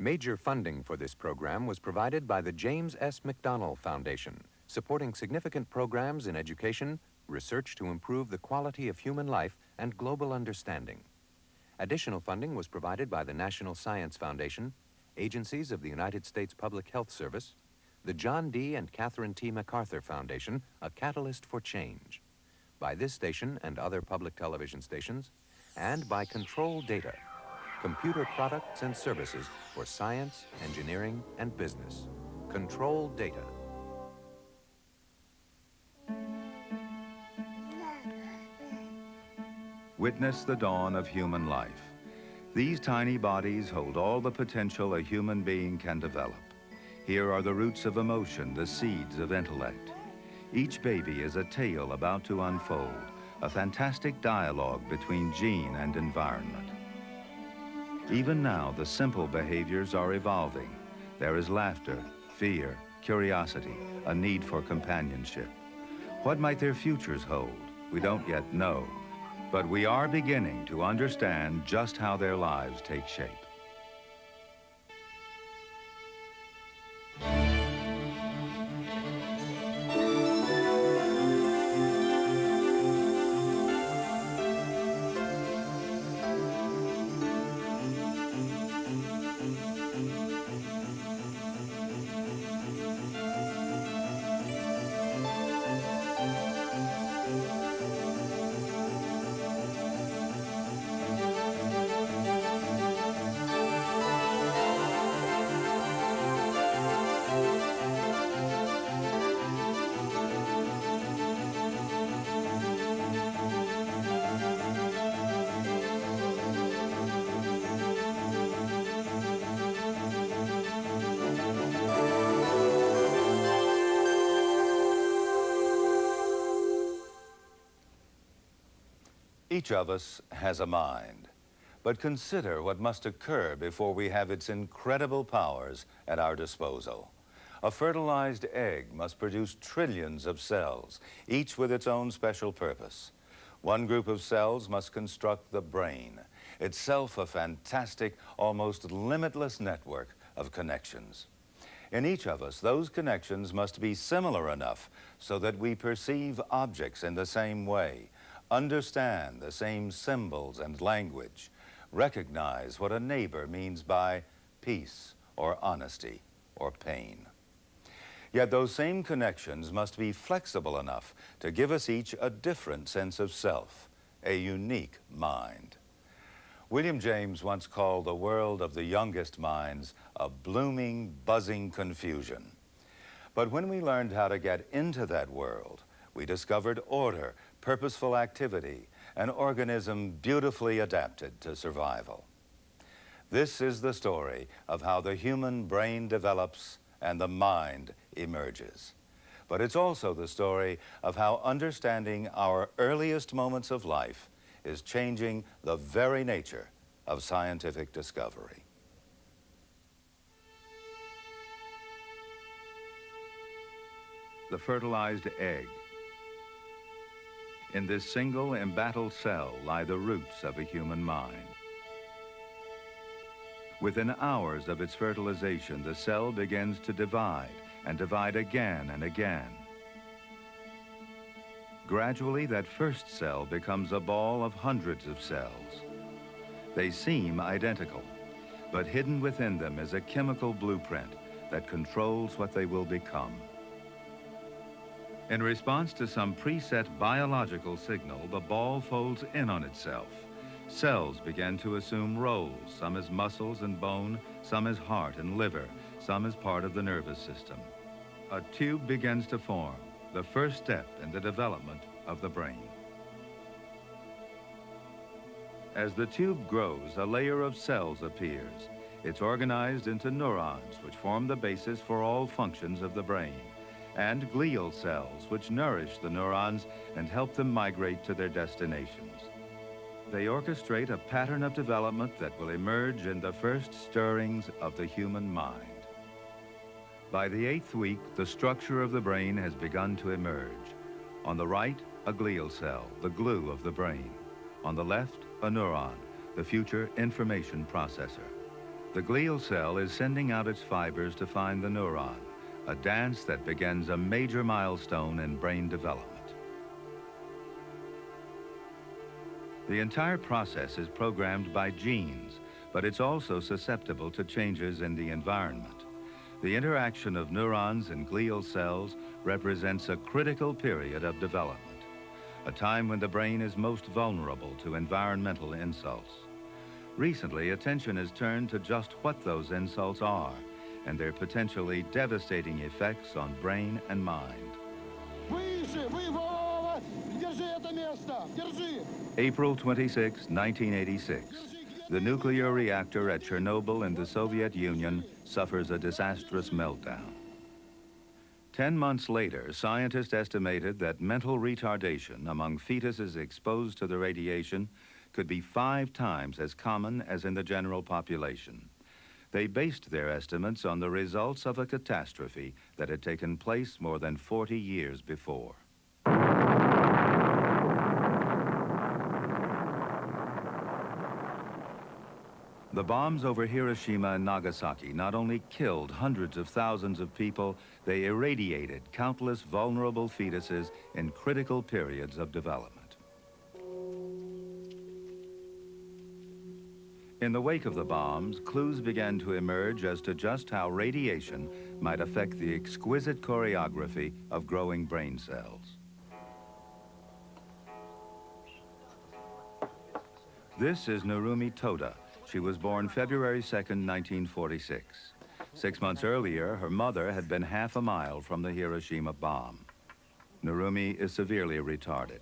Major funding for this program was provided by the James S. McDonnell Foundation, supporting significant programs in education, research to improve the quality of human life, and global understanding. Additional funding was provided by the National Science Foundation, agencies of the United States Public Health Service, the John D. and Catherine T. MacArthur Foundation, a catalyst for change, by this station and other public television stations, and by Control Data, computer products and services for science, engineering, and business. Control Data. Witness the dawn of human life. These tiny bodies hold all the potential a human being can develop. Here are the roots of emotion, the seeds of intellect. Each baby is a tale about to unfold, a fantastic dialogue between gene and environment. Even now, the simple behaviors are evolving. There is laughter, fear, curiosity, a need for companionship. What might their futures hold? We don't yet know. But we are beginning to understand just how their lives take shape. Each of us has a mind, but consider what must occur before we have its incredible powers at our disposal. A fertilized egg must produce trillions of cells, each with its own special purpose. One group of cells must construct the brain, itself a fantastic, almost limitless network of connections. In each of us, those connections must be similar enough so that we perceive objects in the same way, understand the same symbols and language, recognize what a neighbor means by peace or honesty or pain. Yet those same connections must be flexible enough to give us each a different sense of self, a unique mind. William James once called the world of the youngest minds a blooming, buzzing confusion. But when we learned how to get into that world, we discovered order, purposeful activity, an organism beautifully adapted to survival. This is the story of how the human brain develops and the mind emerges. But it's also the story of how understanding our earliest moments of life is changing the very nature of scientific discovery. The fertilized egg. In this single embattled cell lie the roots of a human mind. Within hours of its fertilization, the cell begins to divide and divide again and again. Gradually, that first cell becomes a ball of hundreds of cells. They seem identical, but hidden within them is a chemical blueprint that controls what they will become. In response to some preset biological signal, the ball folds in on itself. Cells begin to assume roles, some as muscles and bone, some as heart and liver, some as part of the nervous system. A tube begins to form, the first step in the development of the brain. As the tube grows, a layer of cells appears. It's organized into neurons, which form the basis for all functions of the brain, and glial cells, which nourish the neurons and help them migrate to their destinations. They orchestrate a pattern of development that will emerge in the first stirrings of the human mind. By the 8th week, the structure of the brain has begun to emerge. On the right, a glial cell, the glue of the brain. On the left, a neuron, the future information processor. The glial cell is sending out its fibers to find the neuron, a dance that begins a major milestone in brain development. The entire process is programmed by genes, but it's also susceptible to changes in the environment. The interaction of neurons and glial cells represents a critical period of development, a time when the brain is most vulnerable to environmental insults. Recently, attention is turned to just what those insults are and their potentially devastating effects on brain and mind. April 26, 1986. The nuclear reactor at Chernobyl in the Soviet Union suffers a disastrous meltdown. 10 months later, scientists estimated that mental retardation among fetuses exposed to the radiation could be 5 times as common as in the general population. They based their estimates on the results of a catastrophe that had taken place more than 40 years before. The bombs over Hiroshima and Nagasaki not only killed hundreds of thousands of people, they irradiated countless vulnerable fetuses in critical periods of development. In the wake of the bombs, clues began to emerge as to just how radiation might affect the exquisite choreography of growing brain cells. This is Narumi Toda. She was born February 2nd, 1946. 6 months earlier, her mother had been half a mile from the Hiroshima bomb. Narumi is severely retarded.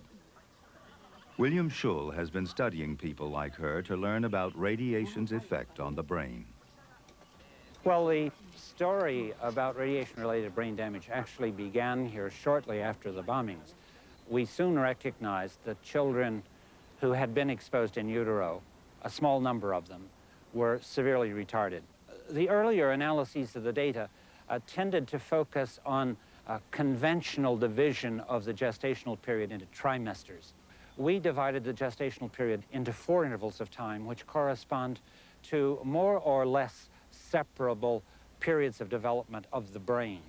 William Schull has been studying people like her to learn about radiation's effect on the brain. Well, the story about radiation-related brain damage actually began here shortly after the bombings. We soon recognized that children who had been exposed in utero, a small number of them, were severely retarded. The earlier analyses of the data tended to focus on conventional division of the gestational period into trimesters. We divided the gestational period into 4 intervals of time, which correspond to more or less separable periods of development of the brain.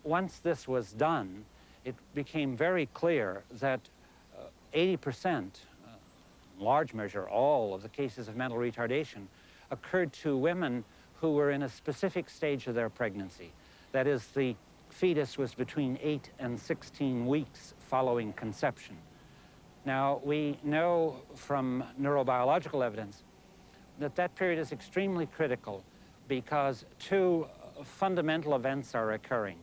Once this was done, it became very clear that 80%, large measure, all of the cases of mental retardation occurred to women who were in a specific stage of their pregnancy. That is, the fetus was between 8 and 16 weeks following conception. Now, we know from neurobiological evidence that that period is extremely critical because 2 fundamental events are occurring.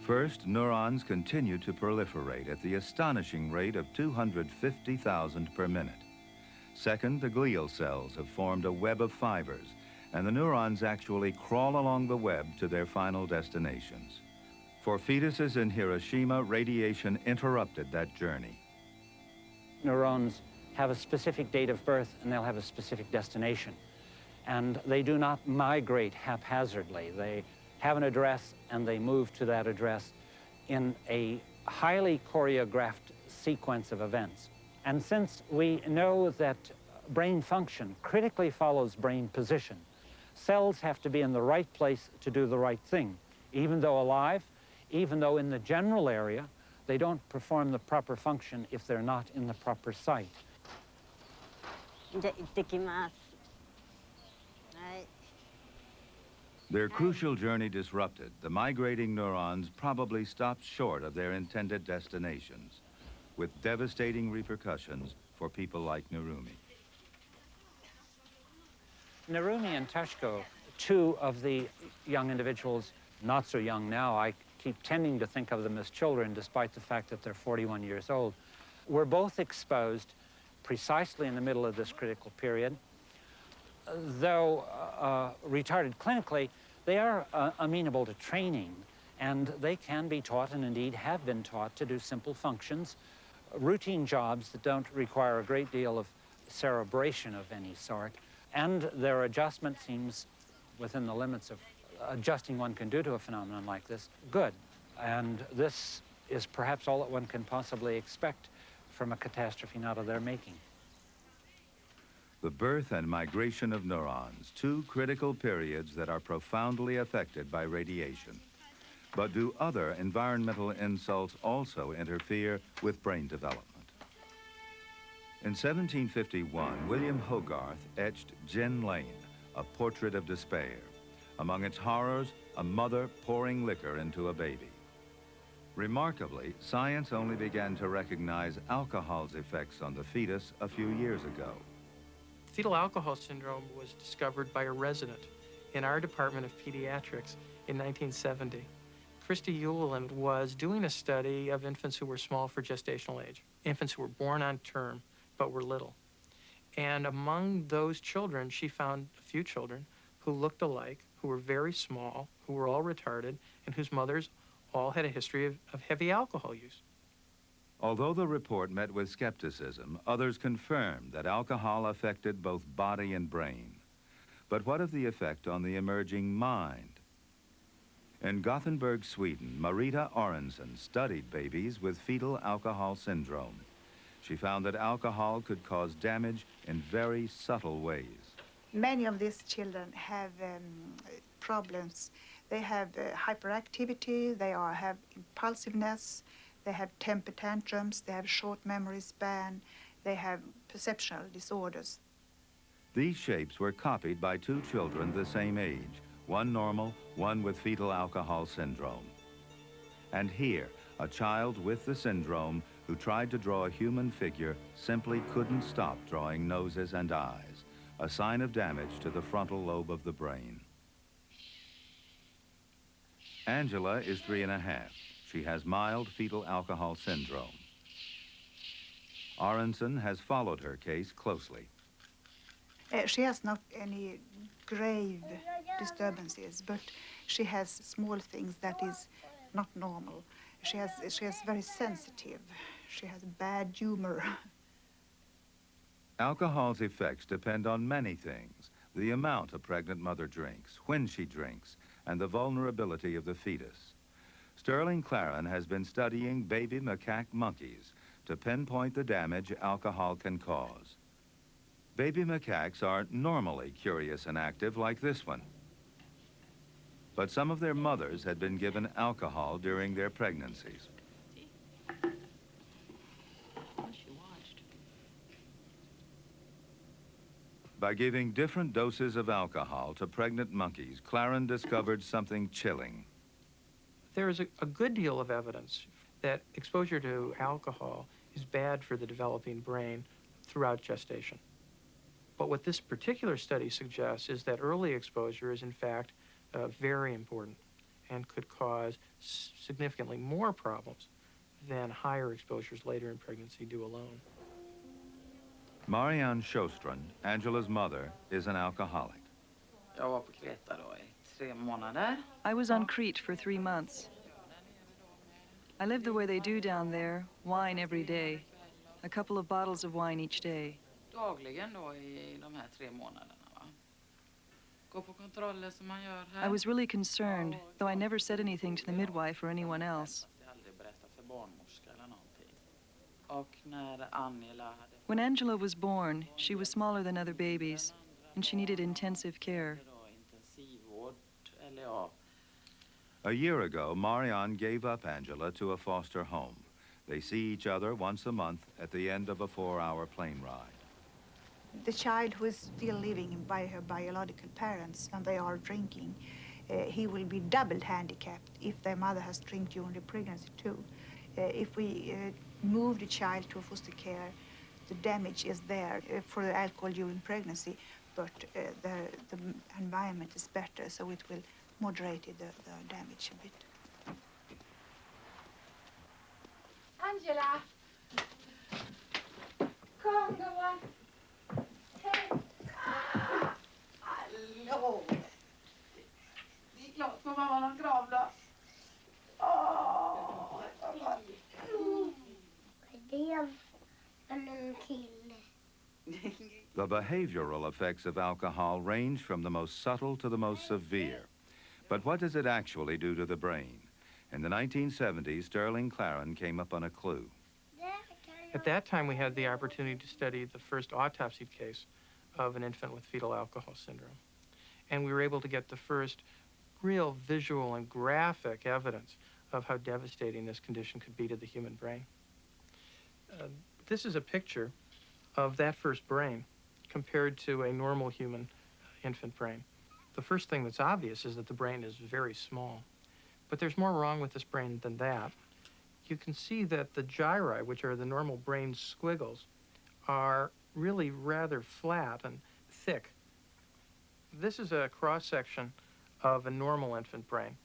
First, neurons continue to proliferate at the astonishing rate of 250,000 per minute. Second, the glial cells have formed a web of fibers, and the neurons actually crawl along the web to their final destinations. For fetuses in Hiroshima, radiation interrupted that journey. Neurons have a specific date of birth, and they'll have a specific destination. And they do not migrate haphazardly. They have an address, and they move to that address in a highly choreographed sequence of events. And since we know that brain function critically follows brain position, cells have to be in the right place to do the right thing. Even though alive, even though in the general area, they don't perform the proper function if they're not in the proper site. Their crucial journey disrupted, the migrating neurons probably stopped short of their intended destinations, with devastating repercussions for people like Narumi. Narumi and Tashko, 2 of the young individuals, not so young now, I keep tending to think of them as children despite the fact that they're 41 years old, were both exposed precisely in the middle of this critical period. Though retarded clinically, they are amenable to training, and they can be taught, and indeed have been taught, to do simple functions, routine jobs that don't require a great deal of cerebration of any sort, and their adjustment seems within the limits of adjusting one can do to a phenomenon like this, good. And this is perhaps all that one can possibly expect from a catastrophe not of their making. the birth and migration of neurons, two critical periods that are profoundly affected by radiation. But do other environmental insults also interfere with brain development? In 1751, William Hogarth etched Gin Lane, a portrait of despair. Among its horrors, a mother pouring liquor into a baby. Remarkably, science only began to recognize alcohol's effects on the fetus a few years ago. Fetal alcohol syndrome was discovered by a resident in our department of pediatrics in 1970. Christy Ueland was doing a study of infants who were small for gestational age, infants who were born on term but were little. And among those children, she found a few children who looked alike, who were very small, who were all retarded, and whose mothers all had a history of heavy alcohol use. Although the report met with skepticism, others confirmed that alcohol affected both body and brain. But what of the effect on the emerging mind? In Gothenburg, Sweden, Marita Aronson studied babies with fetal alcohol syndrome. She found that alcohol could cause damage in very subtle ways. Many of these children have problems. They have hyperactivity, they have impulsiveness, they have temper tantrums, they have short memory span, they have perceptual disorders. These shapes were copied by two children the same age, one normal, one with fetal alcohol syndrome. And here, a child with the syndrome who tried to draw a human figure simply couldn't stop drawing noses and eyes, a sign of damage to the frontal lobe of the brain. Angela is 3.5. She has mild fetal alcohol syndrome. Aronson has followed her case closely. She has not any grave disturbances, but she has small things that is not normal. She has very sensitive. She has bad humor. Alcohol's effects depend on many things: the amount a pregnant mother drinks, when she drinks, and the vulnerability of the fetus. Sterling Claren has been studying baby macaque monkeys to pinpoint the damage alcohol can cause. Baby macaques are normally curious and active like this one. But some of their mothers had been given alcohol during their pregnancies. By giving different doses of alcohol to pregnant monkeys, Claren discovered something chilling. There is a good deal of evidence that exposure to alcohol is bad for the developing brain throughout gestation. But what this particular study suggests is that early exposure is in fact very important and could cause significantly more problems than higher exposures later in pregnancy do alone. Marianne Sjostron, Angela's mother, is an alcoholic. I was on Crete for 3 months. I lived the way they do down there, wine every day, a couple of bottles of wine each day. I was really concerned, though I never said anything to the midwife or anyone else. When Angela was born, she was smaller than other babies, and she needed intensive care. A year ago, Marianne gave up Angela to a foster home. They see each other once a month at the end of a 4-hour plane ride. The child who is still living by her biological parents and they are drinking, he will be double handicapped if their mother has drank during the pregnancy too. If we move the child to foster care, the damage is there for the alcohol during pregnancy, but the environment is better, so it will moderate the damage a bit. Angela! Kom gumman! Hallå! Det är klart för mamman har grav då. The behavioral effects of alcohol range from the most subtle to the most severe. But what does it actually do to the brain? In the 1970s, Sterling Claren came up on a clue. At that time, we had the opportunity to study the first autopsy case of an infant with fetal alcohol syndrome. And we were able to get the first real visual and graphic evidence of how devastating this condition could be to the human brain. This is a picture of that first brain compared to a normal human infant brain. The first thing that's obvious is that the brain is very small. But there's more wrong with this brain than that. You can see that the gyri, which are the normal brain squiggles, are really rather flat and thick. This is a cross-section of a normal infant brain.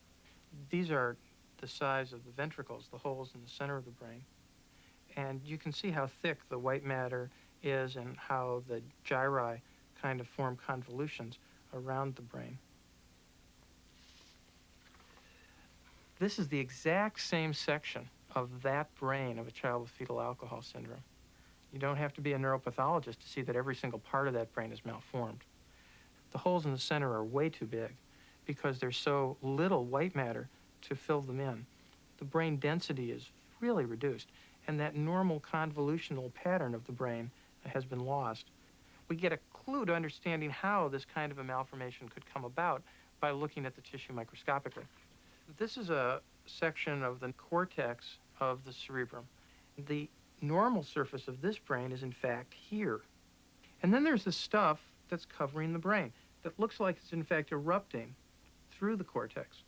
These are the size of the ventricles, the holes in the center of the brain. And you can see how thick the white matter is and how the gyri kind of form convolutions around the brain. This is the exact same section of that brain of a child with fetal alcohol syndrome. You don't have to be a neuropathologist to see that every single part of that brain is malformed. The holes in the center are way too big because there's so little white matter to fill them in. The brain density is really reduced, and that normal convolutional pattern of the brain has been lost. We get a clue to understanding how this kind of a malformation could come about by looking at the tissue microscopically. This is a section of the cortex of the cerebrum. The normal surface of this brain is in fact here. And then there's this stuff that's covering the brain that looks like it's in fact erupting through the cortex.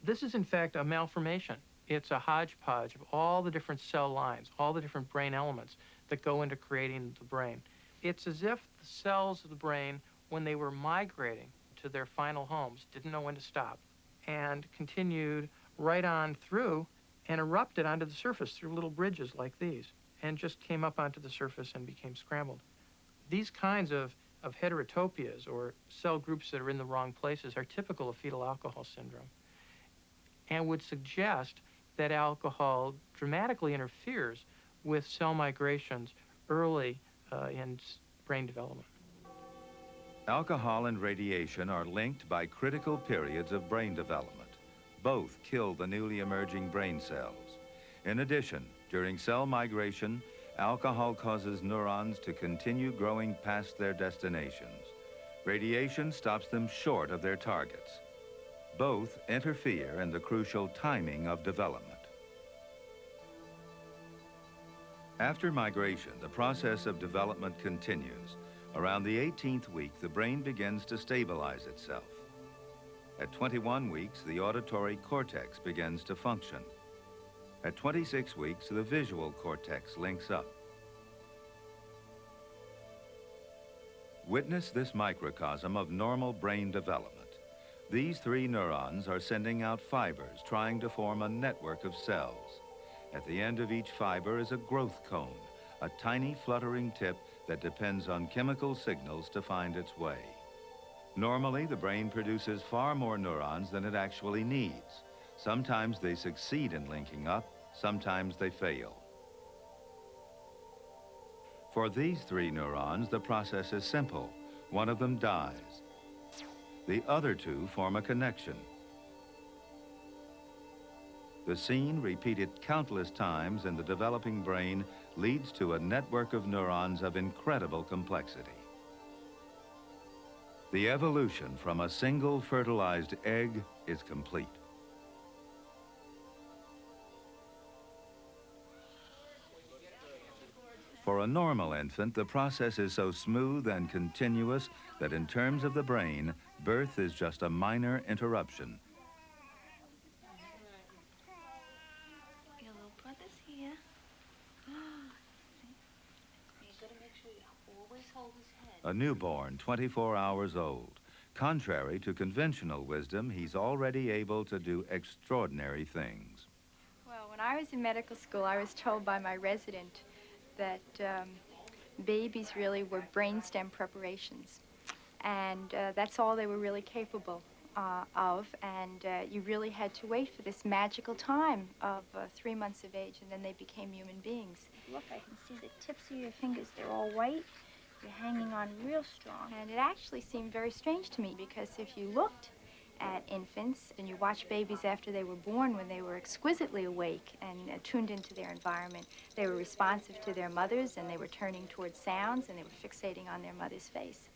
This is in fact a malformation. It's a hodgepodge of all the different cell lines, all the different brain elements that go into creating the brain. It's as if the cells of the brain, when they were migrating to their final homes, didn't know when to stop and continued right on through and erupted onto the surface through little bridges like these and just came up onto the surface and became scrambled. These kinds of heterotopias, or cell groups that are in the wrong places, are typical of fetal alcohol syndrome and would suggest that alcohol dramatically interferes with cell migrations early in brain development. Alcohol and radiation are linked by critical periods of brain development. Both kill the newly emerging brain cells. In addition, during cell migration, alcohol causes neurons to continue growing past their destinations. Radiation stops them short of their targets. Both interfere in the crucial timing of development. After migration, the process of development continues. Around the 18th week, the brain begins to stabilize itself. At 21 weeks, the auditory cortex begins to function. At 26 weeks, the visual cortex links up. Witness this microcosm of normal brain development. These three neurons are sending out fibers, trying to form a network of cells. At the end of each fiber is a growth cone, a tiny fluttering tip that depends on chemical signals to find its way. Normally, the brain produces far more neurons than it actually needs. Sometimes they succeed in linking up, sometimes they fail. For these three neurons, the process is simple. One of them dies. The other two form a connection. The scene, repeated countless times in the developing brain, leads to a network of neurons of incredible complexity. The evolution from a single fertilized egg is complete. For a normal infant, the process is so smooth and continuous that in terms of the brain, birth is just a minor interruption. Your little brother's here. You gotta make sure you always hold his head. A newborn, 24 hours old. Contrary to conventional wisdom, he's already able to do extraordinary things. Well, when I was in medical school, I was told by my resident that babies really were brainstem preparations. And that's all they were really capable of. And you really had to wait for this magical time of 3 months of age, and then they became human beings. Look, I can see the tips of your fingers. They're all white. You're hanging on real strong. And it actually seemed very strange to me, because if you looked at infants and you watched babies after they were born, when they were exquisitely awake and tuned into their environment, they were responsive to their mothers, and they were turning towards sounds, and they were fixating on their mother's face.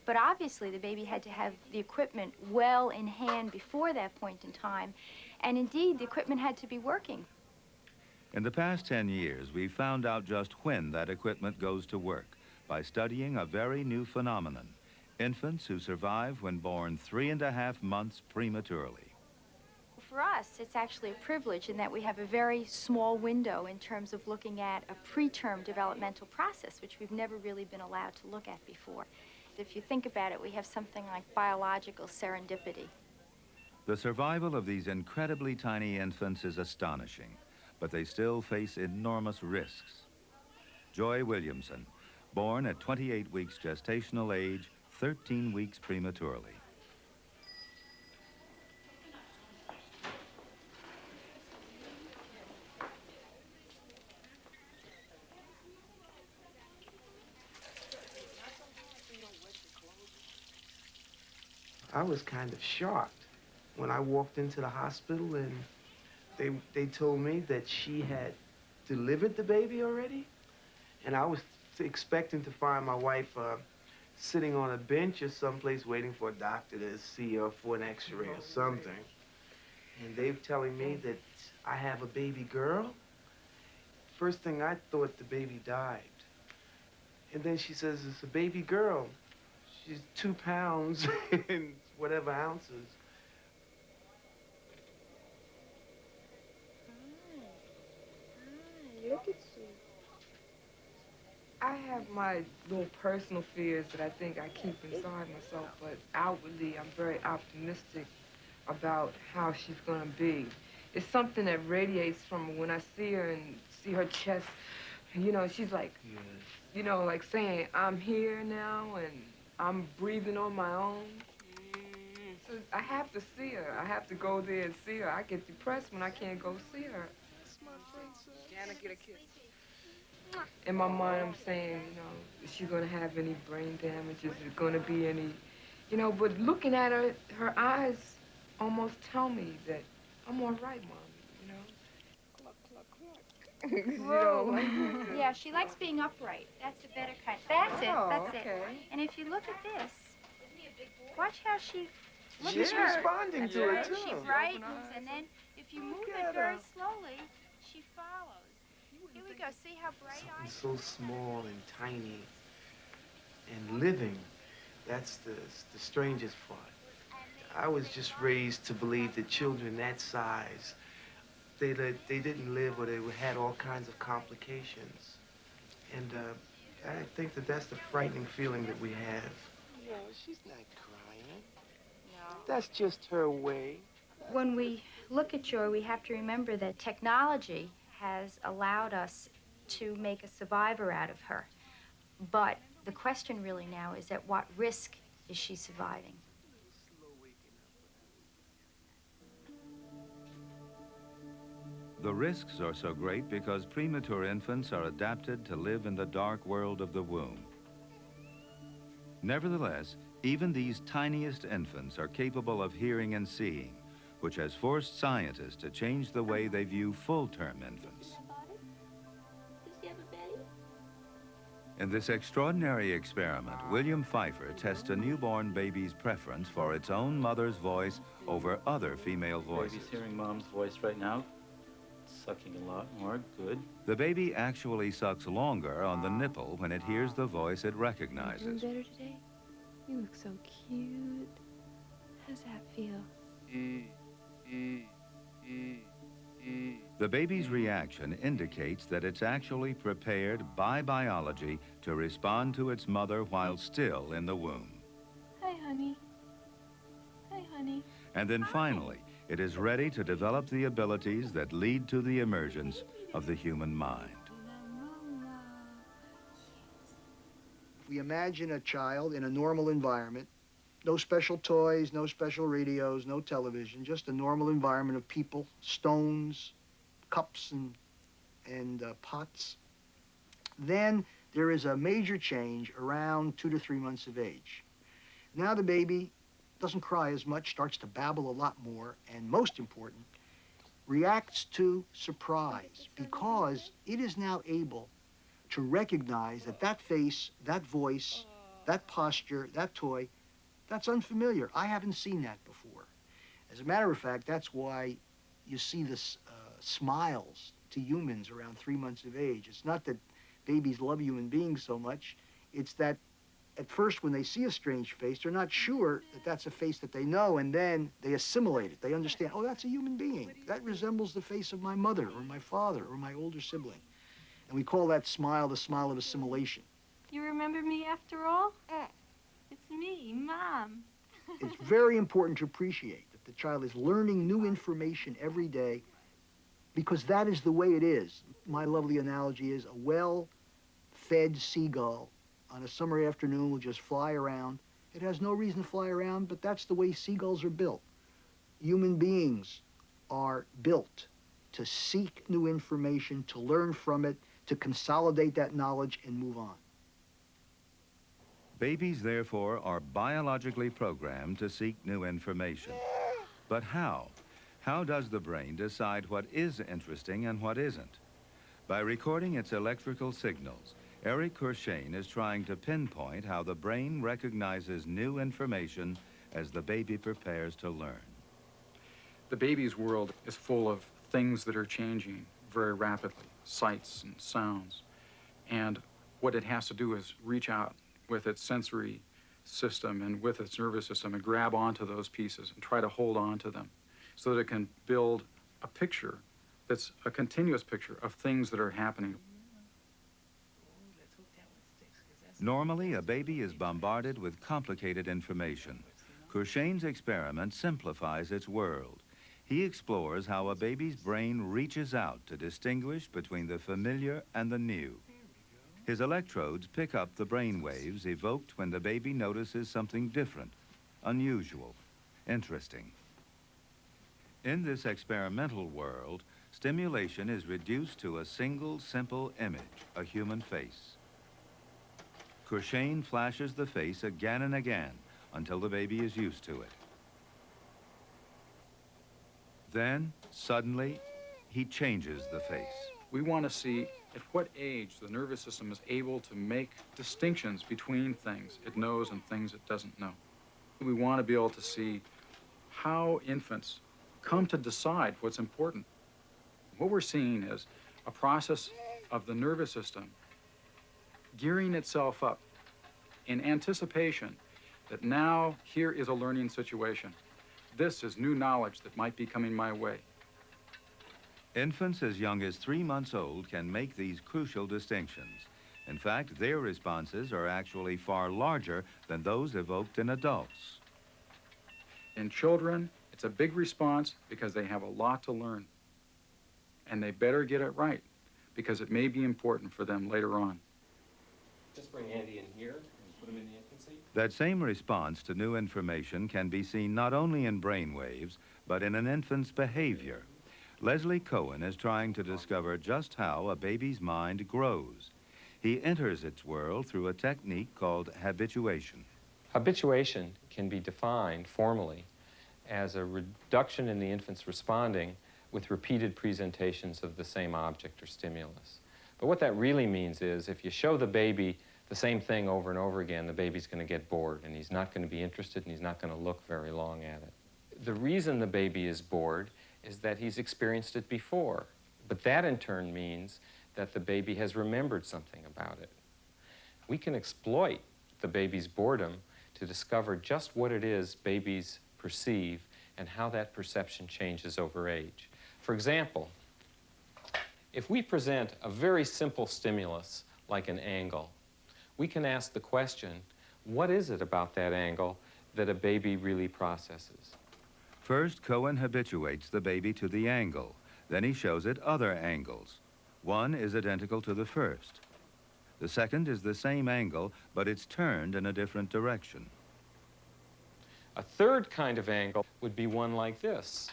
But obviously, the baby had to have the equipment well in hand before that point in time. And indeed, the equipment had to be working. In the past 10 years, we've found out just when that equipment goes to work by studying a very new phenomenon: infants who survive when born 3.5 months prematurely. For us, it's actually a privilege in that we have a very small window in terms of looking at a preterm developmental process, which we've never really been allowed to look at before. If you think about it, we have something like biological serendipity. The survival of these incredibly tiny infants is astonishing, but they still face enormous risks. Joy Williamson, born at 28 weeks gestational age, 13 weeks prematurely. I was kind of shocked when I walked into the hospital and they told me that she had delivered the baby already. And I was expecting to find my wife sitting on a bench or someplace waiting for a doctor to see her for an x-ray or something. And they were telling me that I have a baby girl. First thing I thought, the baby died. And then she says, it's a baby girl. She's 2 pounds and whatever ounces. Look at you. I have my little personal fears that I think I keep inside myself, but outwardly I'm very optimistic about how she's gonna be. It's something that radiates from her when I see her and see her chest. You know, she's like, you know, like saying, I'm here now and I'm breathing on my own. So I have to see her. I have to go there and see her. I get depressed when I can't go see her. Can I get a kiss? In my mind, I'm saying, you know, is she gonna have any brain damage? Is there gonna be any, you know, but looking at her, her eyes almost tell me that I'm all right, Mom, you know? Cluck, cluck, cluck. You know? Yeah, she likes being upright. That's a better kind. That's it, that's okay. it. And if you look at this, watch how she... She's responding to it, too. She brightens, and then if you move it very slowly, she follows. Here we go. See how bright eyes? Something so small and tiny and living. That's the strangest part. I was just raised to believe that children that size, they didn't live or they had all kinds of complications. And I think that that's the frightening feeling that we have. No, she's not crying. No. That's just her way. When we look at Joy, we have to remember that technology has allowed us to make a survivor out of her. But the question really now is, at what risk is she surviving? The risks are so great because premature infants are adapted to live in the dark world of the womb. Nevertheless, even these tiniest infants are capable of hearing and seeing, which has forced scientists to change the way they view full-term infants. In this extraordinary experiment, William Pfeiffer tests a newborn baby's preference for its own mother's voice over other female voices. Baby's hearing mom's voice right now, sucking a lot more, good. The baby actually sucks longer on the nipple when it hears the voice it recognizes. You doing better today? You look so cute. How's that feel? The baby's reaction indicates that it's actually prepared by biology to respond to its mother while still in the womb. Hi, honey. Hi, honey. And then finally, it is ready to develop the abilities that lead to the emergence of the human mind. We imagine a child in a normal environment, no special toys, no special radios, no television, just a normal environment of people, stones, cups and pots. Then there is a major change around 2 to 3 months of age. Now the baby doesn't cry as much, starts to babble a lot more, and most important, reacts to surprise because it is now able to recognize that that face, that voice that posture, that toy, that's unfamiliar. I haven't seen that before. As a matter of fact, that's why you see this smiles to humans around 3 months of age. It's not that babies love human beings so much. It's that at first when they see a strange face, they're not sure that that's a face that they know, and then they assimilate it. They understand, oh, that's a human being. That resembles the face of my mother or my father or my older sibling. And we call that smile the smile of assimilation. You remember me after all? It's me, Mom. It's very important to appreciate that the child is learning new information every day, because that is the way it is. My lovely analogy is a well-fed seagull on a summer afternoon will just fly around. It has no reason to fly around, but that's the way seagulls are built. Human beings are built to seek new information, to learn from it, to consolidate that knowledge and move on. Babies, therefore, are biologically programmed to seek new information. But how? How does the brain decide what is interesting and what isn't? By recording its electrical signals, Eric Kurshane is trying to pinpoint how the brain recognizes new information as the baby prepares to learn. The baby's world is full of things that are changing very rapidly, sights and sounds. And what it has to do is reach out with its sensory system and with its nervous system and grab onto those pieces and try to hold on to them so that it can build a picture that's a continuous picture of things that are happening. Normally, a baby is bombarded with complicated information. Kurshane's experiment simplifies its world. He explores how a baby's brain reaches out to distinguish between the familiar and the new. His electrodes pick up the brain waves evoked when the baby notices something different, unusual, interesting. In this experimental world, stimulation is reduced to a single simple image, a human face. Kurshane flashes the face again and again until the baby is used to it. Then, suddenly, he changes the face. We want to see at what age the nervous system is able to make distinctions between things it knows and things it doesn't know. We want to be able to see how infants come to decide what's important. What we're seeing is a process of the nervous system gearing itself up in anticipation that now here is a learning situation. This is new knowledge that might be coming my way. Infants as young as 3 months old can make these crucial distinctions. In fact, their responses are actually far larger than those evoked in adults. In children, it's a big response because they have a lot to learn. And they better get it right because it may be important for them later on. Just bring Andy in here and put him in the infancy. That same response to new information can be seen not only in brain waves, but in an infant's behavior. Leslie Cohen is trying to discover just how a baby's mind grows. He enters its world through a technique called habituation. Habituation can be defined formally as a reduction in the infant's responding with repeated presentations of the same object or stimulus. But what that really means is if you show the baby the same thing over and over again, the baby's going to get bored and he's not going to be interested and he's not going to look very long at it. The reason the baby is bored is that he's experienced it before. But that in turn means that the baby has remembered something about it. We can exploit the baby's boredom to discover just what it is babies perceive and how that perception changes over age. For example, if we present a very simple stimulus like an angle, we can ask the question, what is it about that angle that a baby really processes? First, Cohen habituates the baby to the angle. Then he shows it other angles. One is identical to the first. The second is the same angle, but it's turned in a different direction. A third kind of angle would be one like this.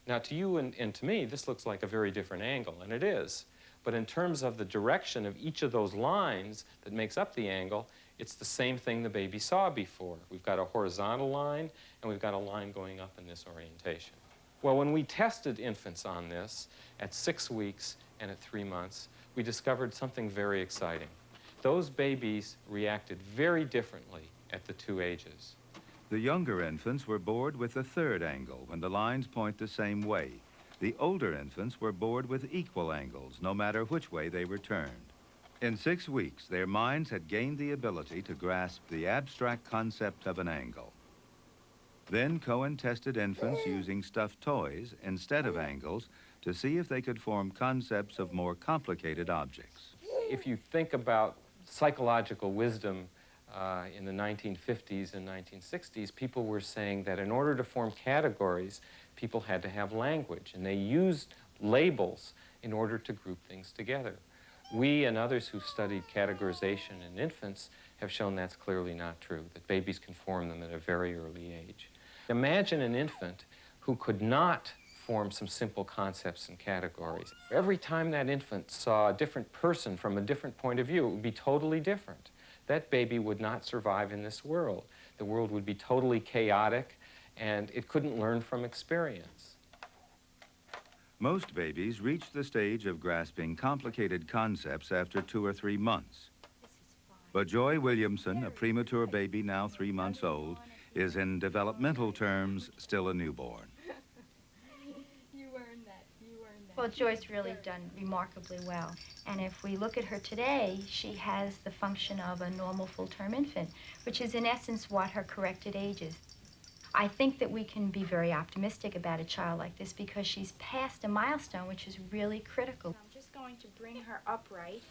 Now, to you and to me, this looks like a very different angle, and it is. But in terms of the direction of each of those lines that makes up the angle, it's the same thing the baby saw before. We've got a horizontal line, and we've got a line going up in this orientation. Well, when we tested infants on this at 6 weeks and at 3 months, we discovered something very exciting. those babies reacted very differently at the two ages. The younger infants were bored with the third angle when the lines point the same way. The older infants were bored with equal angles, no matter which way they were turned. In 6 weeks, their minds had gained the ability to grasp the abstract concept of an angle. Then Cohen tested infants using stuffed toys instead of angles to see if they could form concepts of more complicated objects. If you think about psychological wisdom in the 1950s and 1960s, people were saying that in order to form categories, people had to have language, and they used labels in order to group things together. We and others who've studied categorization in infants have shown that's clearly not true, that babies can form them at a very early age. Imagine an infant who could not form some simple concepts and categories. Every time that infant saw a different person from a different point of view, it would be totally different. That baby would not survive in this world. The world would be totally chaotic, and it couldn't learn from experience. Most babies reach the stage of grasping complicated concepts after 2 or 3 months. But Joy Williamson, a premature baby now 3 months old, is in developmental terms still a newborn. Well, Joy's really done remarkably well. And if we look at her today, she has the function of a normal full-term infant, which is in essence what her corrected age is. I think that we can be very optimistic about a child like this because she's passed a milestone which is really critical. I'm just going to bring her upright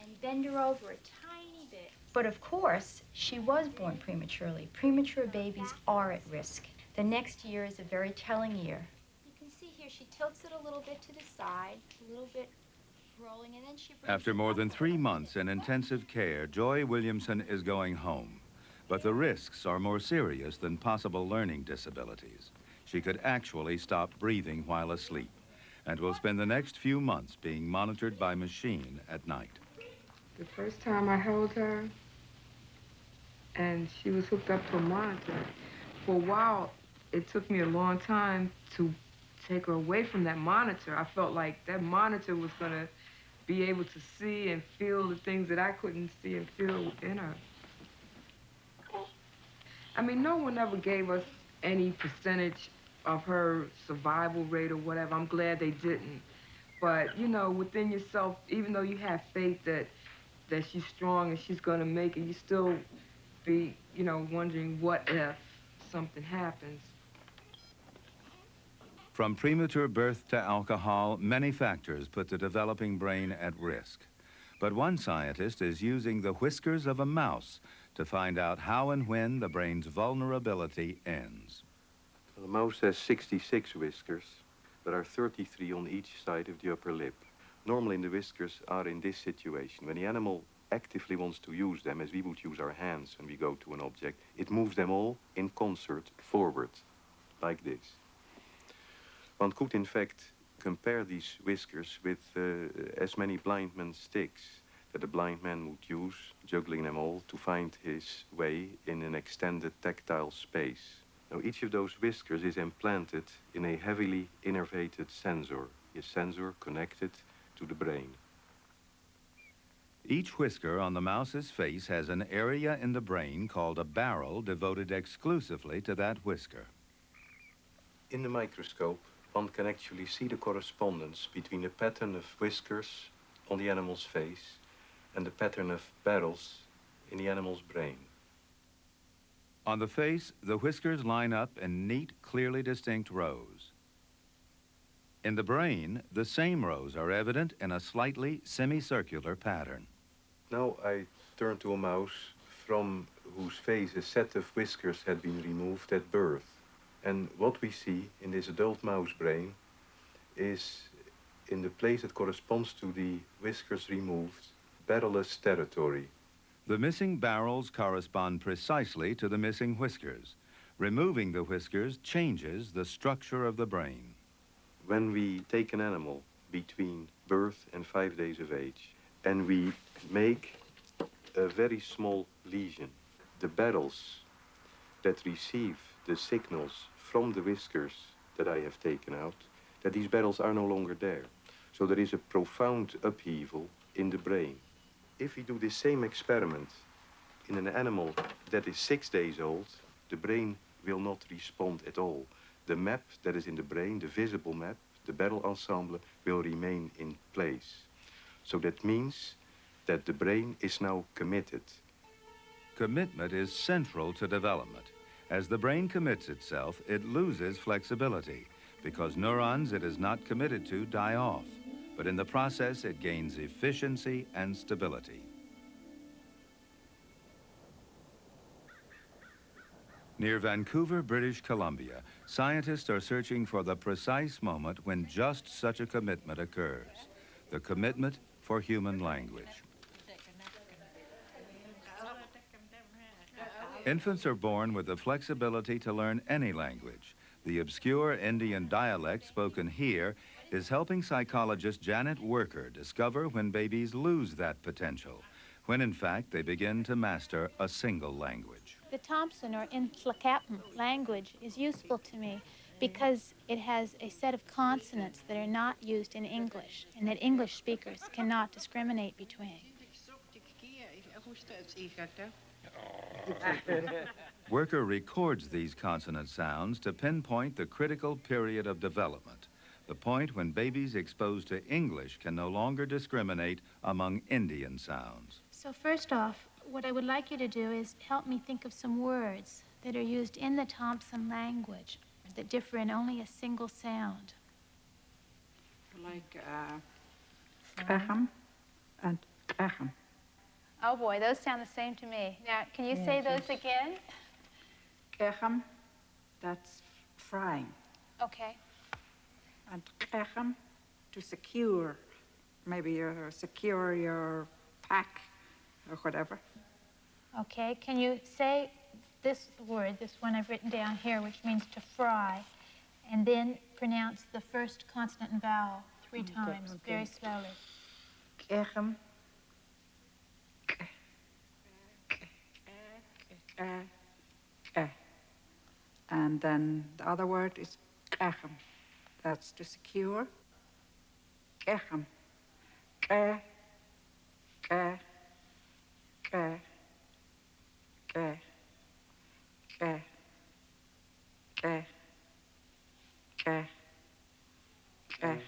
and bend her over a tiny bit. But of course, she was born prematurely. Premature babies are at risk. The next year is a very telling year. You can see here she tilts it a little bit to the side, a little bit rolling, and then she brings After more than 3 months in intensive care, Joy Williamson is going home. But the risks are more serious than possible learning disabilities. She could actually stop breathing while asleep and will spend the next few months being monitored by machine at night. The first time I held her, and she was hooked up to a monitor, for a while, it took me a long time to take her away from that monitor. I felt like that monitor was going to be able to see and feel the things that I couldn't see and feel in her. I mean, no one ever gave us any percentage of her survival rate or whatever. I'm glad they didn't. But, you know, within yourself, even though you have faith that she's strong and she's going to make it, you still be, you know, wondering what if something happens. From premature birth to alcohol, many factors put the developing brain at risk. But one scientist is using the whiskers of a mouse to find out how and when the brain's vulnerability ends. The mouse has 66 whiskers. There are 33 on each side of the upper lip. Normally the whiskers are in this situation. When the animal actively wants to use them, as we would use our hands when we go to an object, it moves them all in concert forward, like this. One could in fact compare these whiskers with as many blind man's sticks that a blind man would use, juggling them all, to find his way in an extended tactile space. Now, each of those whiskers is implanted in a heavily innervated sensor, a sensor connected to the brain. Each whisker on the mouse's face has an area in the brain called a barrel devoted exclusively to that whisker. In the microscope, one can actually see the correspondence between the pattern of whiskers on the animal's face and the pattern of barrels in the animal's brain. On the face, the whiskers line up in neat, clearly distinct rows. In the brain, the same rows are evident in a slightly semicircular pattern. Now I turn to a mouse from whose face a set of whiskers had been removed at birth. And what we see in this adult mouse brain is, in the place that corresponds to the whiskers removed, barrelless territory. The missing barrels correspond precisely to the missing whiskers. Removing the whiskers changes the structure of the brain. When we take an animal between birth and 5 days of age, and we make a very small lesion, the barrels that receive the signals from the whiskers that I have taken out, that these barrels are no longer there. So there is a profound upheaval in the brain. if we do the same experiment in an animal that is 6 days old, the brain will not respond at all. The map that is in the brain, the visible map, the battle ensemble, will remain in place. So that means that the brain is now committed. Commitment is central to development. As the brain commits itself, it loses flexibility because neurons it is not committed to die off. But in the process, it gains efficiency and stability. Near Vancouver, British Columbia, scientists are searching for the precise moment when just such a commitment occurs. The commitment for human language. Infants are born with the flexibility to learn any language. The obscure Indian dialect spoken here is helping psychologist Janet Worker discover when babies lose that potential, when in fact they begin to master a single language. The Thompson or Intlakapan language is useful to me because it has a set of consonants that are not used in English and that English speakers cannot discriminate between. Worker records these consonant sounds to pinpoint the critical period of development, the point when babies exposed to English can no longer discriminate among Indian sounds. So first off, what I would like you to do is help me think of some words that are used in the Thompson language that differ in only a single sound. Like krechem and krechem. Oh boy, those sound the same to me. Now, can you say those again? Krechem, that's frying. Okay. And krechem, to secure. Maybe you secure your pack or whatever. Okay, can you say this word, this one I've written down here, which means to fry, and then pronounce the first consonant and vowel 3 times, very slowly. Krechem. And then the other word is krechem. That's to secure. Krechem. Kre. Kre. Kre. Kre. Kre. Kre. Kre. Kre.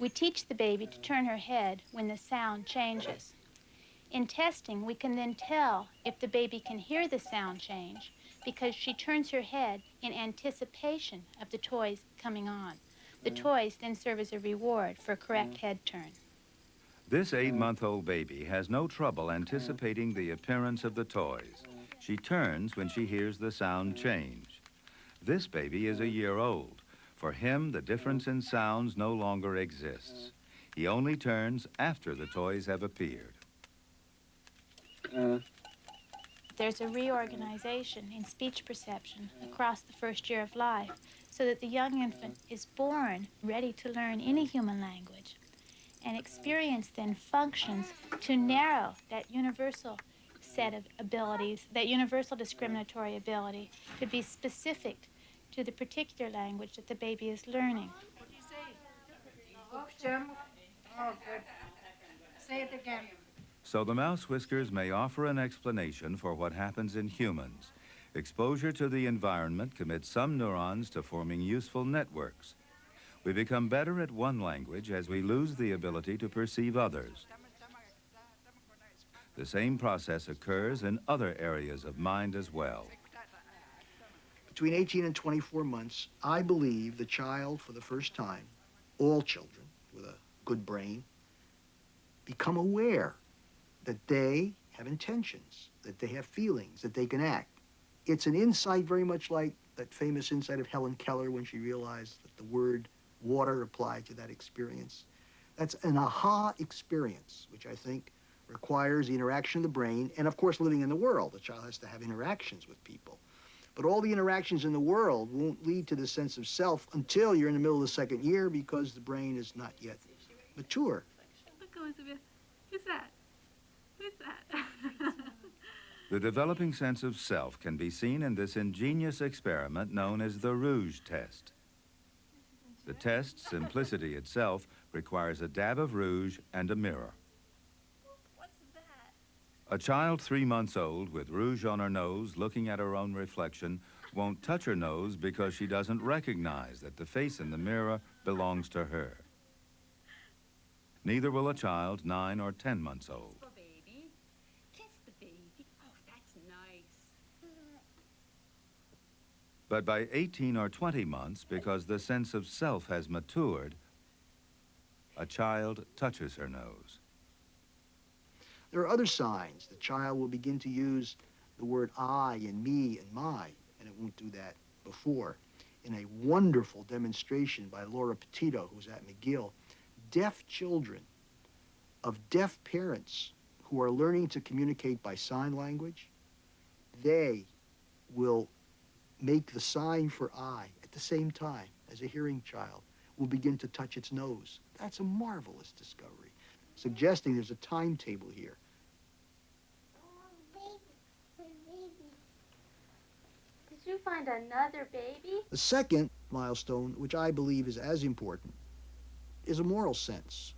We teach the baby to turn her head when the sound changes. In testing, we can then tell if the baby can hear the sound change because she turns her head in anticipation of the toys coming on. The toys then serve as a reward for a correct head turn. This 8-month-old baby has no trouble anticipating the appearance of the toys. She turns when she hears the sound change. This baby is a year old. For him, the difference in sounds no longer exists. He only turns after the toys have appeared. There's a reorganization in speech perception across the first year of life so that the young infant is born ready to learn any human language. And experience then functions to narrow that universal set of abilities, that universal discriminatory ability to be specific to the particular language that the baby is learning. What do you say? Oh, Jim. Oh, good. Say it again. So the mouse whiskers may offer an explanation for what happens in humans. Exposure to the environment commits some neurons to forming useful networks. We become better at one language as we lose the ability to perceive others. The same process occurs in other areas of mind as well. Between 18 and 24 months, I believe the child, for the first time, all children with a good brain, become aware that they have intentions, that they have feelings, that they can act. It's an insight very much like that famous insight of Helen Keller when she realized that the word water applied to that experience. That's an aha experience, which I think requires the interaction of the brain, and of course living in the world. The child has to have interactions with people. But all the interactions in the world won't lead to the sense of self until you're in the middle of the second year because the brain is not yet mature. Elizabeth, who's that? Who's that? The developing sense of self can be seen in this ingenious experiment known as the Rouge test. The test's simplicity itself requires a dab of rouge and a mirror. What's that? A child 3 months old with rouge on her nose looking at her own reflection won't touch her nose because she doesn't recognize that the face in the mirror belongs to her. Neither will a child 9 or 10 months old. Kiss the baby. Kiss the baby. Oh, that's nice. But by 18 or 20 months, because the sense of self has matured, a child touches her nose. There are other signs. The child will begin to use the word I and me and my, and it won't do that before. In a wonderful demonstration by Laura Petito, who's at McGill, deaf children of deaf parents who are learning to communicate by sign language, they will make the sign for I at the same time as a hearing child will begin to touch its nose. That's a marvelous discovery, suggesting there's a timetable here. Did you find another baby? The second milestone, which I believe is as important, is a moral sense.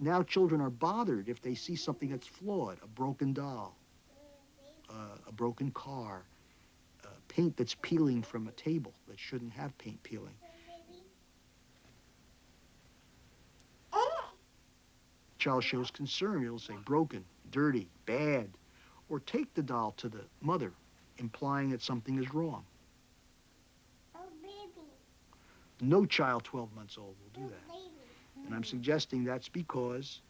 Now children are bothered if they see something that's flawed, a broken doll, a broken car, paint that's peeling from a table that shouldn't have paint peeling. Child shows concern, it'll say broken, dirty, bad, or take the doll to the mother, implying that something is wrong. No child 12 months old will do that. And I'm suggesting that's because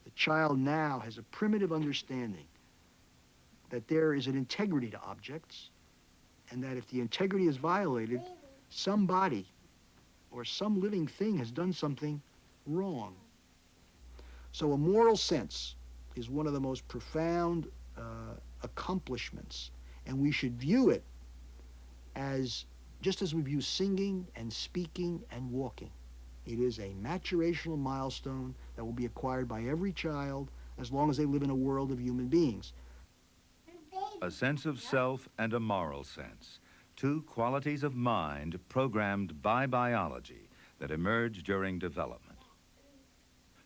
the child now has a primitive understanding that there is an integrity to objects, and that if the integrity is violated, somebody or some living thing has done something wrong. So a moral sense is one of the most profound accomplishments, and we should view it as just as we view singing and speaking and walking. It is a maturational milestone that will be acquired by every child as long as they live in a world of human beings. A sense of self and a moral sense, two qualities of mind programmed by biology that emerge during development.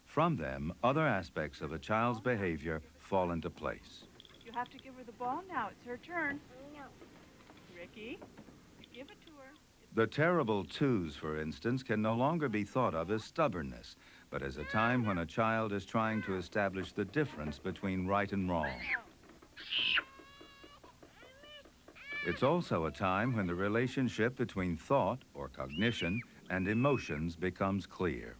From them, other aspects of a child's behavior fall into place. You have to give her the ball now. It's her turn. No. Ricky, give it to her. The terrible twos, for instance, can no longer be thought of as stubbornness, but as a time when a child is trying to establish the difference between right and wrong. It's also a time when the relationship between thought, or cognition, and emotions becomes clear.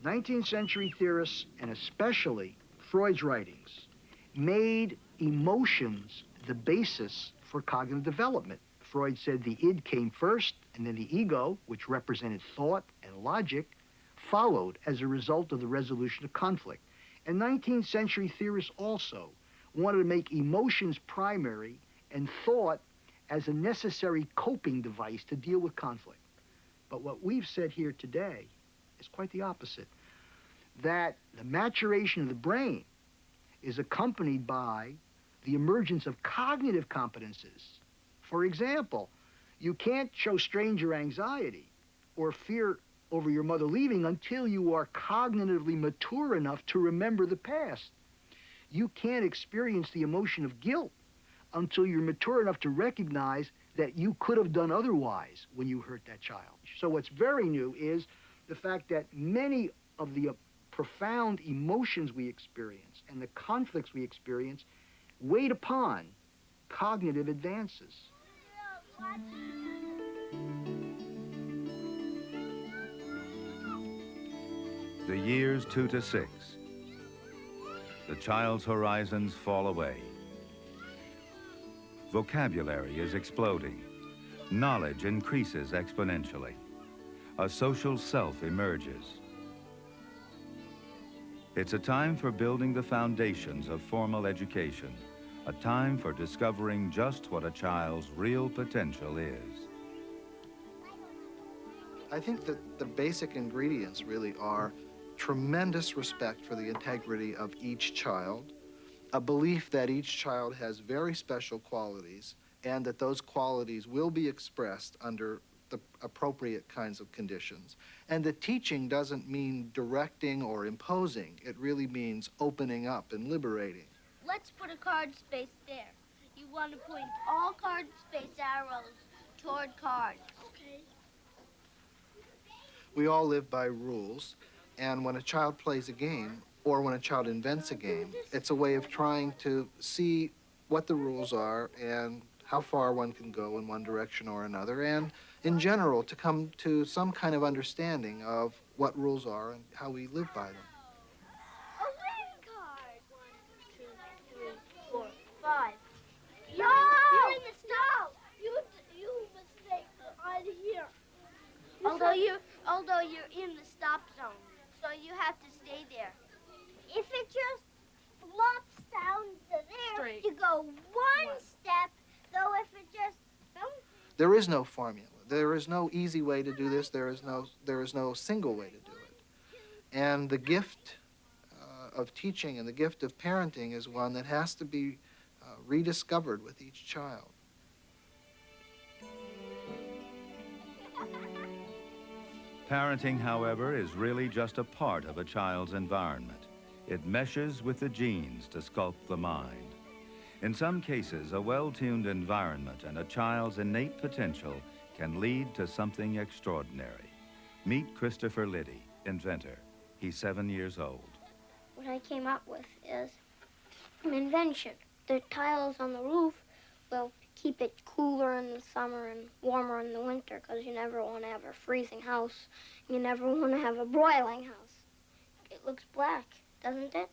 19th century theorists, and especially Freud's writings, made emotions the basis for cognitive development. Freud said the id came first, and then the ego, which represented thought and logic, followed as a result of the resolution of conflict. And 19th century theorists also wanted to make emotions primary and thought as a necessary coping device to deal with conflict. But what we've said here today is quite the opposite, that the maturation of the brain is accompanied by the emergence of cognitive competences. For example, you can't show stranger anxiety or fear over your mother leaving until you are cognitively mature enough to remember the past. You can't experience the emotion of guilt until you're mature enough to recognize that you could have done otherwise when you hurt that child. So what's very new is the fact that many of the profound emotions we experience and the conflicts we experience wait upon cognitive advances. The years 2 to 6. The child's horizons fall away. Vocabulary is exploding. Knowledge increases exponentially. A social self emerges. It's a time for building the foundations of formal education, a time for discovering just what a child's real potential is. I think that the basic ingredients really are tremendous respect for the integrity of each child, a belief that each child has very special qualities and that those qualities will be expressed under the appropriate kinds of conditions. And that teaching doesn't mean directing or imposing. It really means opening up and liberating. Let's put a card space there. You want to point all card space arrows toward cards. Okay. We all live by rules, and when a child plays a game, or when a child invents a game, it's a way of trying to see what the rules are and how far one can go in one direction or another, and in general, to come to some kind of understanding of what rules are and how we live by them. A red card. 1, 2, 3, 4, 5. No! You're in the stop. You mistake. I'm here. Although you're in the stop zone, so you have to stay there. If it just flops down to there, straight, you go one step. Though if it just There is no formula. There is no easy way to do this. There is no single way to do it. And the gift of teaching and the gift of parenting is one that has to be rediscovered with each child. Parenting, however, is really just a part of a child's environment. It meshes with the genes to sculpt the mind. In some cases, a well-tuned environment and a child's innate potential can lead to something extraordinary. Meet Christopher Liddy, inventor. He's 7 years old. what I came up with is an invention. The tiles on the roof will keep it cooler in the summer and warmer in the winter, because you never want to have a freezing house. You never want to have a broiling house. It looks black, doesn't it?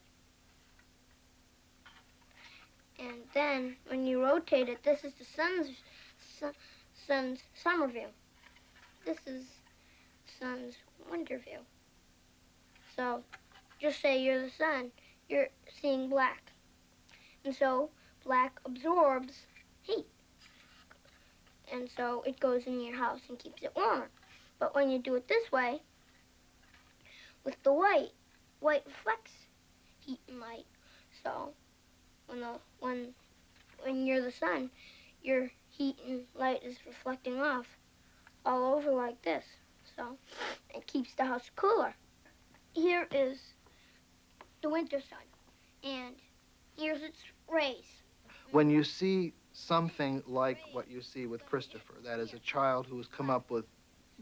And then when you rotate it, this is the sun's summer view. This is sun's winter view. So just say you're the sun, you're seeing black. And so black absorbs heat. And so it goes in your house and keeps it warmer. But when you do it this way, with the white reflects heat and light. So when you're the sun, your heat and light is reflecting off all over like this. So it keeps the house cooler. Here is the winter sun, and here's its rays. When you see something like what you see with Christopher, that is a child who has come up with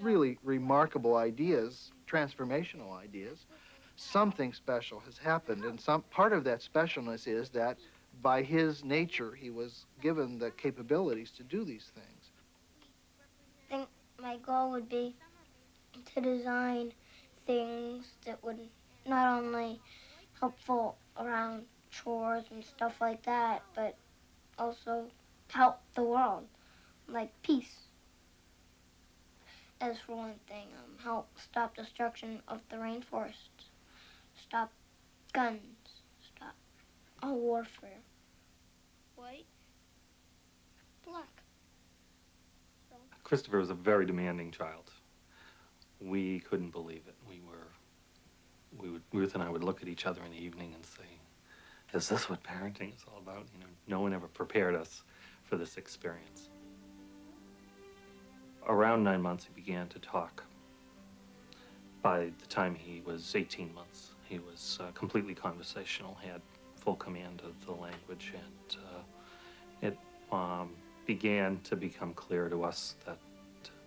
really remarkable ideas, transformational ideas, something special has happened, and some part of that specialness is that by his nature he was given the capabilities to do these things. I think my goal would be to design things that would not only helpful around chores and stuff like that, but also help the world, like peace. As for one thing, help stop destruction of the rainforest, stop guns, stop all warfare. White, black. Christopher was a very demanding child. We couldn't believe it. Ruth and I would look at each other in the evening and say, is this what parenting is all about? You know, no one ever prepared us for this experience. Around 9 months, he began to talk. By the time he was 18 months, he was completely conversational, had full command of the language, and it began to become clear to us that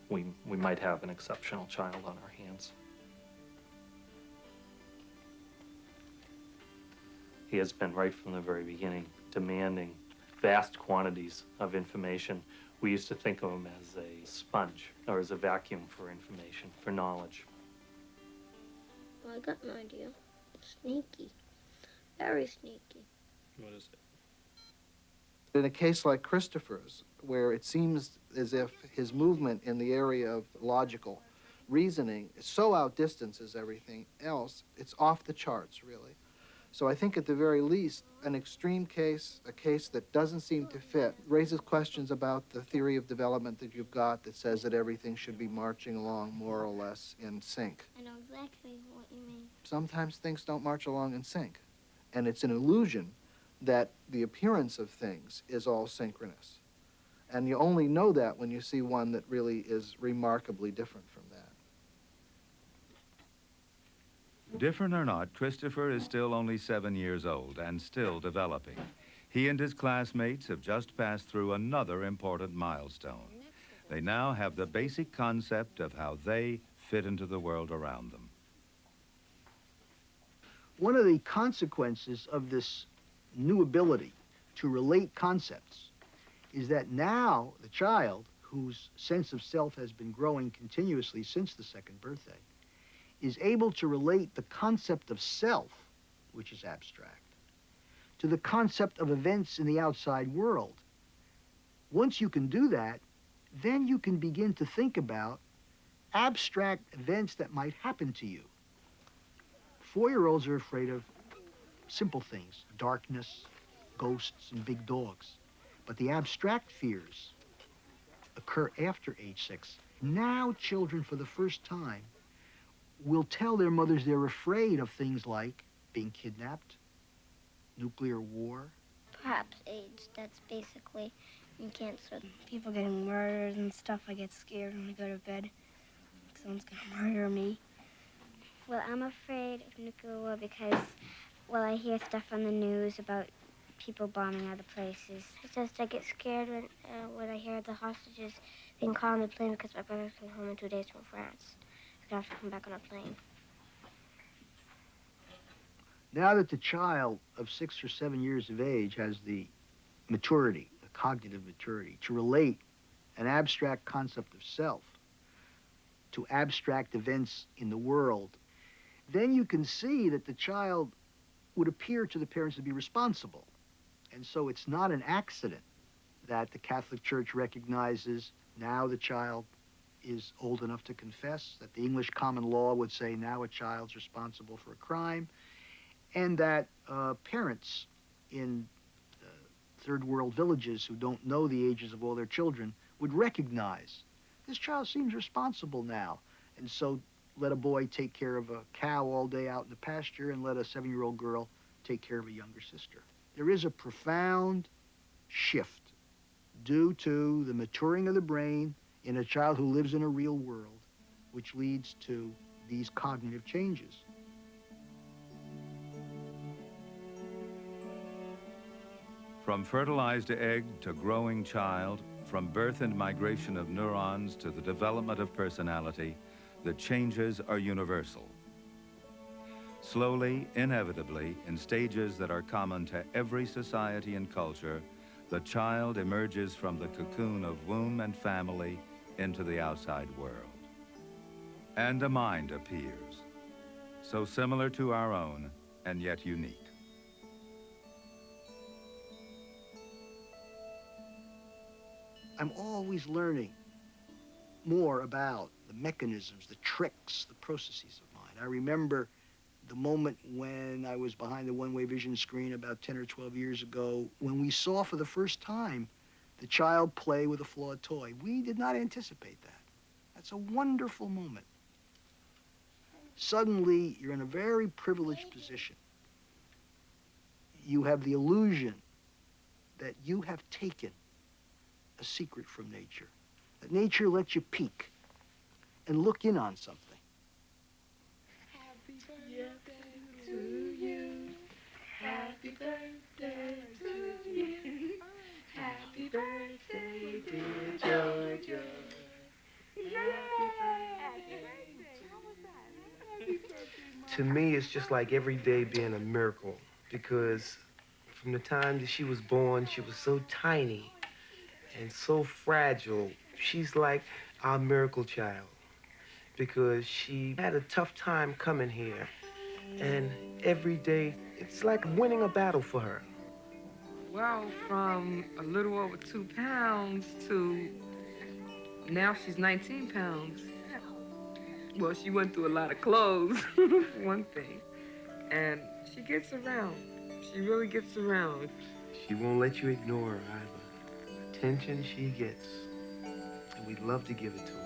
we might have an exceptional child on our hands. He has been, right from the very beginning, demanding vast quantities of information. We used to think of him as a sponge, or as a vacuum for information, for knowledge. Well, I got an idea. Sneaky. Very sneaky. What is it? In a case like Christopher's, where it seems as if his movement in the area of logical reasoning so outdistances everything else, it's off the charts, really. So I think at the very least, an extreme case, a case that doesn't seem to fit, raises questions about the theory of development that you've got that says that everything should be marching along more or less in sync. I know exactly what you mean. Sometimes things don't march along in sync. And it's an illusion that the appearance of things is all synchronous. And you only know that when you see one that really is remarkably different from that. Different or not, Christopher is still only 7 years old and still developing. He and his classmates have just passed through another important milestone. They now have the basic concept of how they fit into the world around them. One of the consequences of this new ability to relate concepts is that now the child, whose sense of self has been growing continuously since the second birthday, is able to relate the concept of self, which is abstract, to the concept of events in the outside world. Once you can do that, then you can begin to think about abstract events that might happen to you. 4-year-olds are afraid of simple things, darkness, ghosts, and big dogs. But the abstract fears occur after age 6. Now children, for the first time, will tell their mothers they're afraid of things like being kidnapped, nuclear war. Perhaps AIDS, that's basically in cancer. People getting murdered and stuff, I get scared when I go to bed. Someone's gonna murder me. Well, I'm afraid of nuclear war because, well, I hear stuff on the news about people bombing other places. It's just I get scared when I hear the hostages being called on the plane because my brother's coming home in 2 days from France. I'm gonna have to come back on a plane. Now that the child of 6 or 7 years of age has the maturity, the cognitive maturity, to relate an abstract concept of self to abstract events in the world, then you can see that the child would appear to the parents to be responsible. And so it's not an accident that the Catholic Church recognizes now the child is old enough to confess, that the English common law would say now a child's responsible for a crime, and that parents in third world villages who don't know the ages of all their children would recognize this child seems responsible now. And so let a boy take care of a cow all day out in the pasture and let a 7-year-old girl take care of a younger sister. There is a profound shift due to the maturing of the brain in a child who lives in a real world, which leads to these cognitive changes. From fertilized egg to growing child, from birth and migration of neurons to the development of personality, the changes are universal. Slowly, inevitably, in stages that are common to every society and culture, the child emerges from the cocoon of womb and family into the outside world. And a mind appears, so similar to our own and yet unique. I'm always learning more about the mechanisms, the tricks, the processes of mind. I remember the moment when I was behind the one-way vision screen about 10 or 12 years ago, when we saw for the first time the child play with a flawed toy. We did not anticipate that. That's a wonderful moment. Suddenly, you're in a very privileged position. You have the illusion that you have taken a secret from nature, that nature lets you peek and look in on something. Happy birthday to you. Happy birthday to you. Happy birthday, dear Georgia. To me, it's just like every day being a miracle, because from the time that she was born, she was so tiny and so fragile. She's like our miracle child, because she had a tough time coming here, and every day it's like winning a battle for her. Well, from a little over 2 pounds to now she's 19 pounds. Well, she went through a lot of clothes, for one thing. And she gets around. She really gets around. She won't let you ignore her either. Attention she gets. And we'd love to give it to her.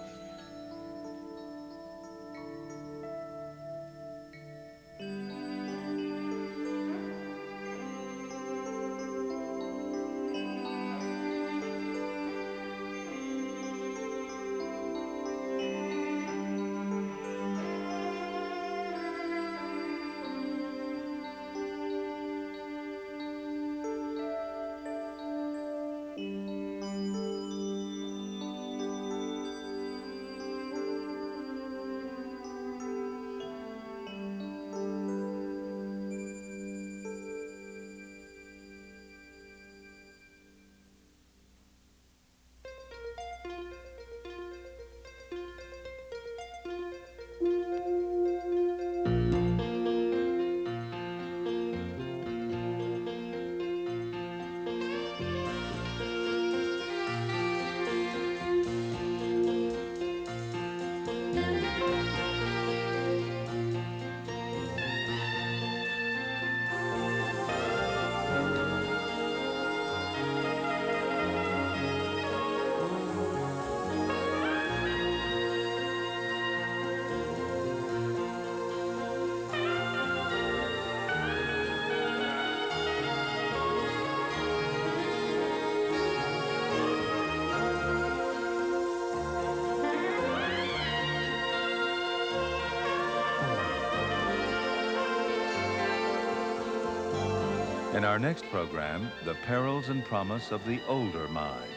In our next program, the perils and promise of the older mind.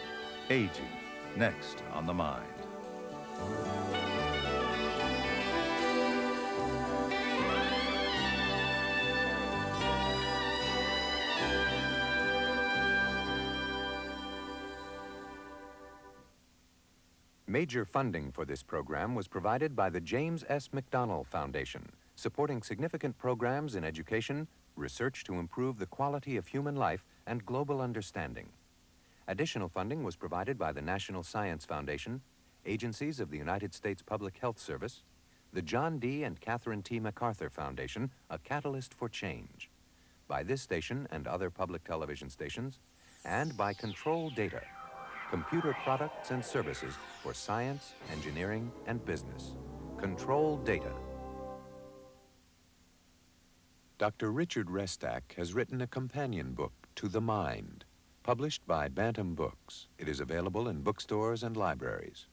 Aging, next on The Mind. Major funding for this program was provided by the James S. McDonnell Foundation, supporting significant programs in education, research to improve the quality of human life, and global understanding. Additional funding was provided by the National Science Foundation, agencies of the United States Public Health Service, the John D. and Catherine T. MacArthur Foundation, a catalyst for change, by this station and other public television stations, and by Control Data, computer products and services for science, engineering, and business. Control Data. Dr. Richard Restak has written a companion book to The Mind, published by Bantam Books. It is available in bookstores and libraries.